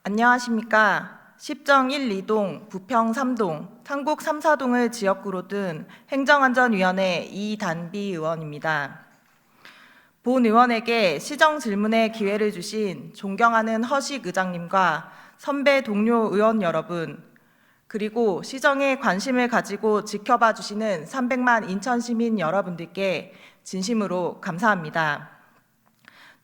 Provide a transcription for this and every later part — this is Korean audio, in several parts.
안녕하십니까. 십정 1, 2동, 부평 3동, 상곡 3, 4동을 지역구로 둔 행정안전위원회 이단비 의원입니다. 본 의원에게 시정 질문의 기회를 주신 존경하는 허식 의장님과 선배 동료 의원 여러분, 그리고 시정에 관심을 가지고 지켜봐 주시는 300만 인천 시민 여러분들께 진심으로 감사합니다.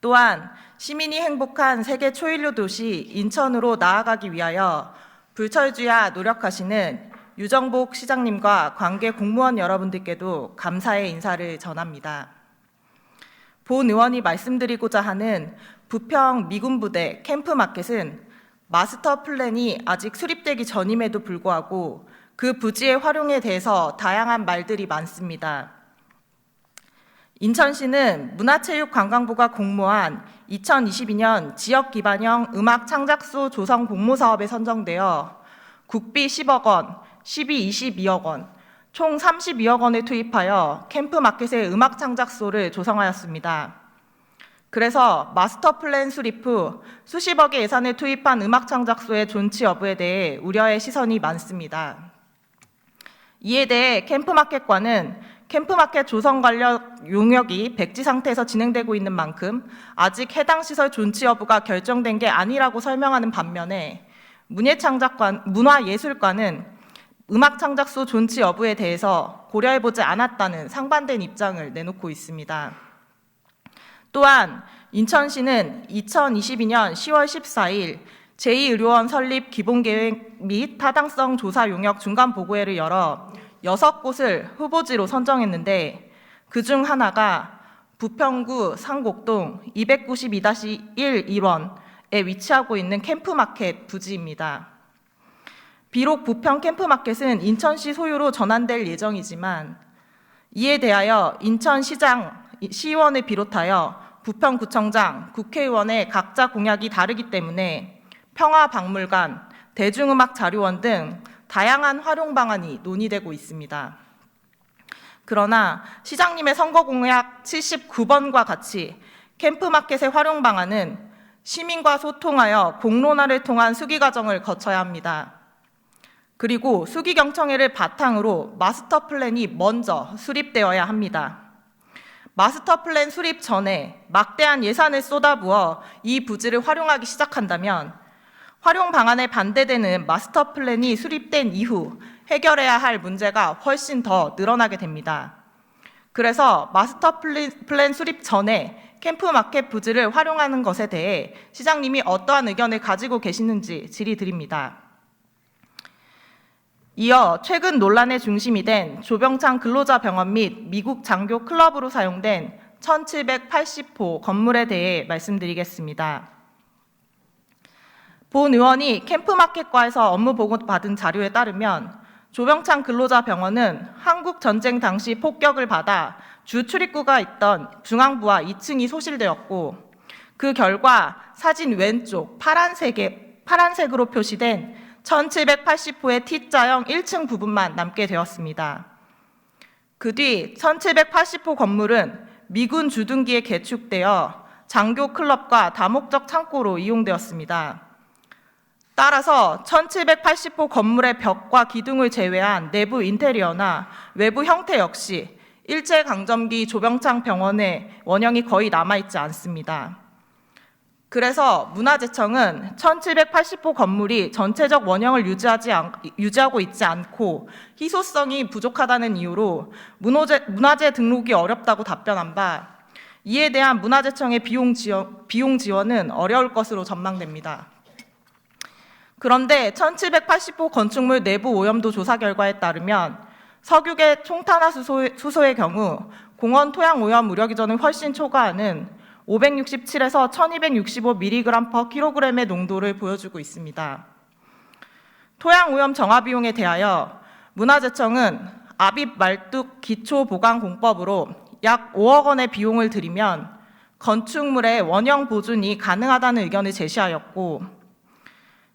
또한 시민이 행복한 세계 초일류 도시 인천으로 나아가기 위하여 불철주야 노력하시는 유정복 시장님과 관계 공무원 여러분들께도 감사의 인사를 전합니다. 본 의원이 말씀드리고자 하는 부평 미군부대 캠프마켓은 마스터 플랜이 아직 수립되기 전임에도 불구하고 그 부지의 활용에 대해서 다양한 말들이 많습니다. 인천시는 문화체육관광부가 공모한 2022년 지역기반형 음악창작소 조성 공모사업에 선정되어 국비 10억 원, 시비 22억 원, 총 32억 원을 투입하여 캠프마켓의 음악창작소를 조성하였습니다. 그래서 마스터플랜 수립 후 수십억의 예산을 투입한 음악창작소의 존치 여부에 대해 우려의 시선이 많습니다. 이에 대해 캠프마켓과는 캠프마켓 조성 관련 용역이 백지 상태에서 진행되고 있는 만큼 아직 해당 시설 존치 여부가 결정된 게 아니라고 설명하는 반면에 문화예술관은 음악창작소 존치 여부에 대해서 고려해보지 않았다는 상반된 입장을 내놓고 있습니다. 또한 인천시는 2022년 10월 14일 제2의료원 설립 기본계획 및 타당성 조사 용역 중간보고회를 열어 6곳을 후보지로 선정했는데 그중 하나가 부평구 상곡동 292-1 1원에 위치하고 있는 캠프마켓 부지입니다. 비록 부평 캠프마켓은 인천시 소유로 전환될 예정이지만 이에 대하여 인천시장, 시의원을 비롯하여 부평구청장, 국회의원의 각자 공약이 다르기 때문에 평화박물관, 대중음악자료원 등 다양한 활용 방안이 논의되고 있습니다. 그러나 시장님의 선거공약 79번과 같이 캠프마켓의 활용 방안은 시민과 소통하여 공론화를 통한 수기 과정을 거쳐야 합니다. 그리고 수기 경청회를 바탕으로 마스터 플랜이 먼저 수립되어야 합니다. 마스터 플랜 수립 전에 막대한 예산을 쏟아부어 이 부지를 활용하기 시작한다면 활용 방안에 반대되는 마스터 플랜이 수립된 이후 해결해야 할 문제가 훨씬 더 늘어나게 됩니다. 그래서 마스터 플랜 수립 전에 캠프마켓 부지를 활용하는 것에 대해 시장님이 어떠한 의견을 가지고 계시는지 질의드립니다. 이어 최근 논란의 중심이 된 조병창 근로자병원 및 미국 장교 클럽으로 사용된 1780호 건물에 대해 말씀드리겠습니다. 본 의원이 캠프마켓과에서 업무 보고 받은 자료에 따르면 조병창 근로자병원은 한국전쟁 당시 폭격을 받아 주 출입구가 있던 중앙부와 2층이 소실되었고 그 결과 사진 왼쪽 파란색으로 표시된 1780호의 T자형 1층 부분만 남게 되었습니다. 그 뒤 1780호 건물은 미군 주둔기에 개축되어 장교 클럽과 다목적 창고로 이용되었습니다. 따라서 1780호 건물의 벽과 기둥을 제외한 내부 인테리어나 외부 형태 역시 일제강점기 조병창 병원의 원형이 거의 남아있지 않습니다. 그래서 문화재청은 1780호 건물이 전체적 원형을 유지하고 있지 않고 희소성이 부족하다는 이유로 문화재 등록이 어렵다고 답변한 바 이에 대한 문화재청의 비용 지원은 어려울 것으로 전망됩니다. 그런데 1780호 건축물 내부 오염도 조사 결과에 따르면 석유계 총탄화수소의 경우 공원 토양 오염 우려 기준을 훨씬 초과하는 567에서 1265mg/kg의 농도를 보여주고 있습니다. 토양 오염 정화 비용에 대하여 문화재청은 아빗 말뚝 기초 보강 공법으로 약 5억 원의 비용을 들이면 건축물의 원형 보존이 가능하다는 의견을 제시하였고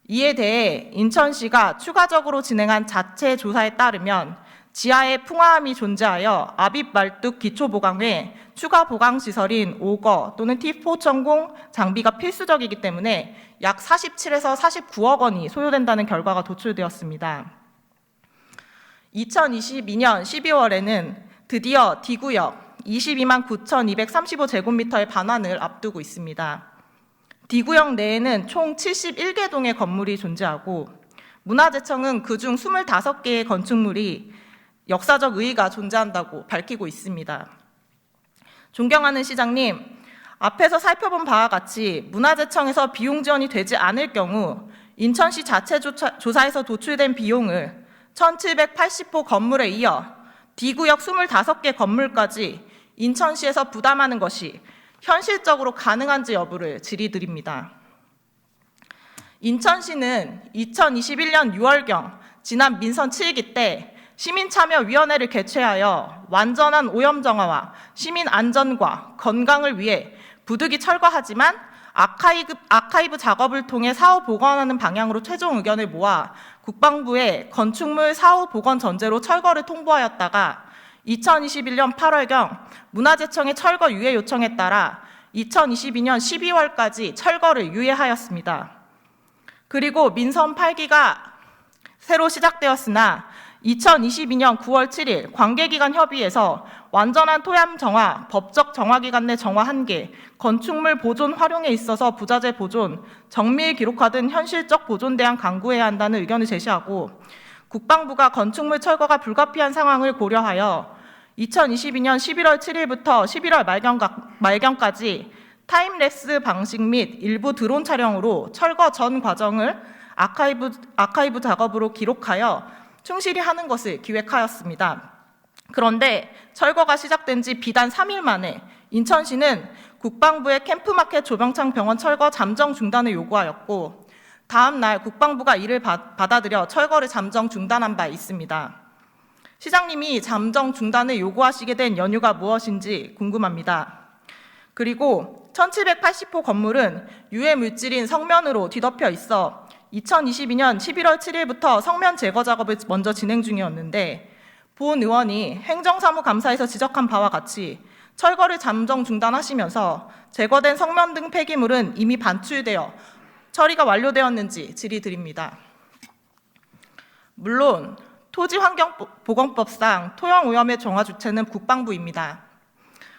이에 대해 인천시가 추가적으로 진행한 자체 조사에 따르면 지하에 풍화함이 존재하여 압입 말뚝 기초보강에 추가 보강시설인 오거 또는 T4 천공 장비가 필수적이기 때문에 약 47에서 49억 원이 소요된다는 결과가 도출되었습니다. 2022년 12월에는 드디어 D구역 22만 9,235제곱미터의 반환을 앞두고 있습니다. D구역 내에는 총 71개 동의 건물이 존재하고 문화재청은 그중 25개의 건축물이 역사적 의의가 존재한다고 밝히고 있습니다. 존경하는 시장님, 앞에서 살펴본 바와 같이 문화재청에서 비용 지원이 되지 않을 경우 인천시 자체 조사에서 도출된 비용을 1780호 건물에 이어 D구역 25개 건물까지 인천시에서 부담하는 것이 현실적으로 가능한지 여부를 질의드립니다. 인천시는 2021년 6월경 지난 민선 7기 때 시민참여위원회를 개최하여 완전한 오염 정화와 시민 안전과 건강을 위해 부득이 철거하지만 아카이브 작업을 통해 사후 복원하는 방향으로 최종 의견을 모아 국방부에 건축물 사후 복원 전제로 철거를 통보하였다가 2021년 8월경 문화재청의 철거 유예 요청에 따라 2022년 12월까지 철거를 유예하였습니다. 그리고 민선 8기가 새로 시작되었으나 2022년 9월 7일 관계기관 협의에서 완전한 토양 정화, 법적 정화기간 내 정화 한계, 건축물 보존 활용에 있어서 부자재 보존, 정밀 기록화 등 현실적 보존 대안 강구해야 한다는 의견을 제시하고 국방부가 건축물 철거가 불가피한 상황을 고려하여 2022년 11월 7일부터 11월 말경까지 타임랩스 방식 및 일부 드론 촬영으로 철거 전 과정을 아카이브 작업으로 기록하여 충실히 하는 것을 기획하였습니다. 그런데 철거가 시작된 지 비단 3일 만에 인천시는 국방부의 캠프마켓 조병창 병원 철거 잠정 중단을 요구하였고 다음 날 국방부가 이를 받아들여 철거를 잠정 중단한 바 있습니다. 시장님이 잠정 중단을 요구하시게 된 연유가 무엇인지 궁금합니다. 그리고 1780호 건물은 유해 물질인 성면으로 뒤덮여 있어 2022년 11월 7일부터 성면 제거 작업을 먼저 진행 중이었는데 본 의원이 행정사무감사에서 지적한 바와 같이 철거를 잠정 중단하시면서 제거된 성면 등 폐기물은 이미 반출되어 처리가 완료되었는지 질의드립니다. 물론 토지환경보건법상 토양오염의 정화 주체는 국방부입니다.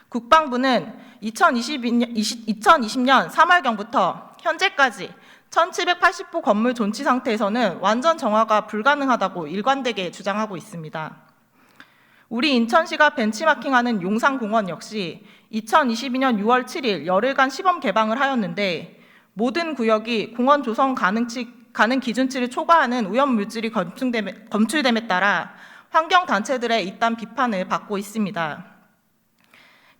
국방부는 2020년 3월경부터 현재까지 1780호 건물 존치 상태에서는 완전 정화가 불가능하다고 일관되게 주장하고 있습니다. 우리 인천시가 벤치마킹하는 용산공원 역시 2022년 6월 7일 열흘간 시범 개방을 하였는데 모든 구역이 공원 조성 가능 기준치를 초과하는 오염물질이 검출됨에 따라 환경단체들의 이딴 비판을 받고 있습니다.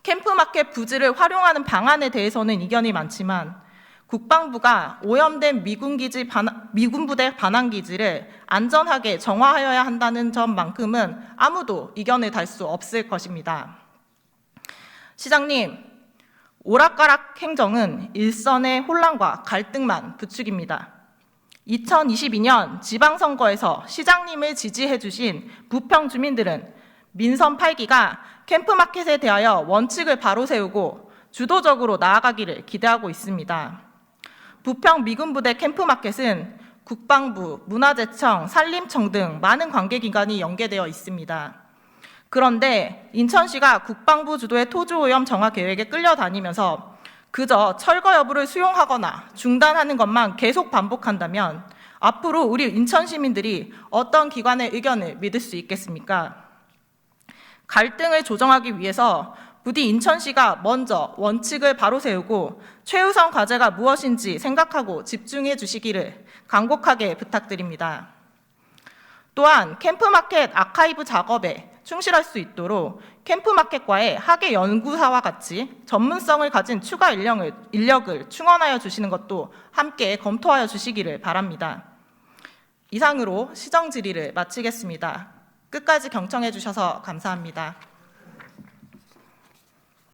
캠프마켓 부지를 활용하는 방안에 대해서는 이견이 많지만 국방부가 오염된 미군부대 반환기지를 안전하게 정화하여야 한다는 점만큼은 아무도 이견을 달 수 없을 것입니다. 시장님, 오락가락 행정은 일선의 혼란과 갈등만 부추깁니다. 2022년 지방선거에서 시장님을 지지해 주신 부평 주민들은 민선 8기가 캠프마켓에 대하여 원칙을 바로 세우고 주도적으로 나아가기를 기대하고 있습니다. 부평 미군부대 캠프마켓은 국방부, 문화재청, 산림청 등 많은 관계기관이 연계되어 있습니다. 그런데 인천시가 국방부 주도의 토지오염 정화 계획에 끌려다니면서 그저 철거 여부를 수용하거나 중단하는 것만 계속 반복한다면 앞으로 우리 인천 시민들이 어떤 기관의 의견을 믿을 수 있겠습니까? 갈등을 조정하기 위해서 부디 인천시가 먼저 원칙을 바로 세우고 최우선 과제가 무엇인지 생각하고 집중해 주시기를 간곡하게 부탁드립니다. 또한 캠프마켓 아카이브 작업에 충실할 수 있도록 캠프마켓과의 학예 연구사와 같이 전문성을 가진 추가 인력을 충원하여 주시는 것도 함께 검토하여 주시기를 바랍니다. 이상으로 시정 질의를 마치겠습니다. 끝까지 경청해 주셔서 감사합니다.